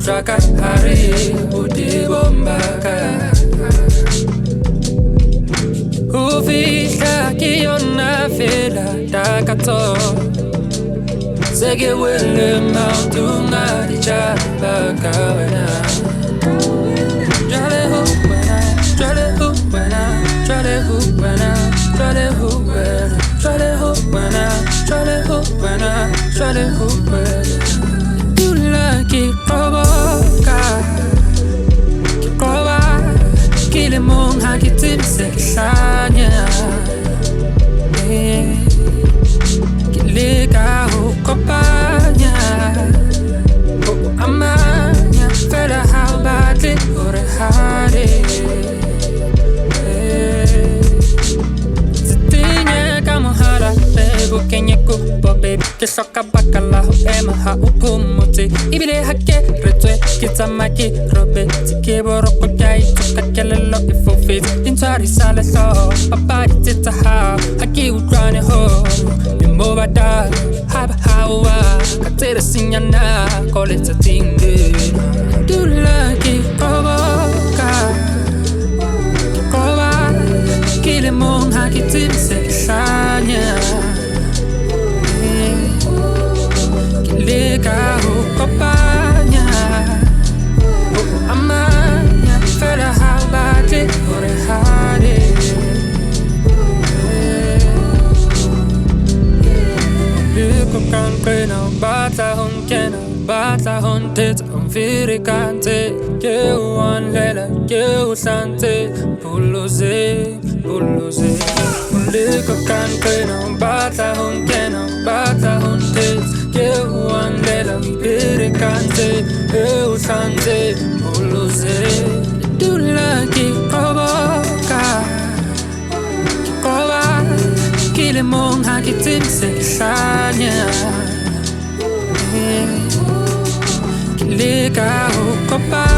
Traka hari Udi bombaka Ufika kiona fela Takato Sege wele mauntunga Di chabaka wena Jale hupana Jale hupana Jale hupana Jale hupana Jale hupana Jale hupana Jale hupana You like provoca Ki prova Kile mong hakitim se kisanya Kilika Ho Kopanya Ho amanya Fela how badly Ore hare Zitinya kamo hara Bebo kenye kupo baby Kisoka bakala ho ema ha upumuti Ibile hake retwe Kitamaki robe Tiki boroko kai Tuka kelelo ifofit Intari sale so Papari tita ha Haki udrane ho Bimbo bada Haba hawa Katera sinyana Call it a tingu Do like provoca Kikova Kile mong hakitim se kisanya Kilika Ho Kopanya Ho amanya Fela how badly Ore hare Liko kan krena Bata hon kena Bata hon teta Hon firi kante Keu wan lela Keu sante Puluze Puluze Liko kan krena Bata hon kena Bata hon teta Keu wan lela Firi kante Keu sante Puluze Du lagi provoka Kikova Kile mong hakitim se kisanya Kilika Ho Kopanya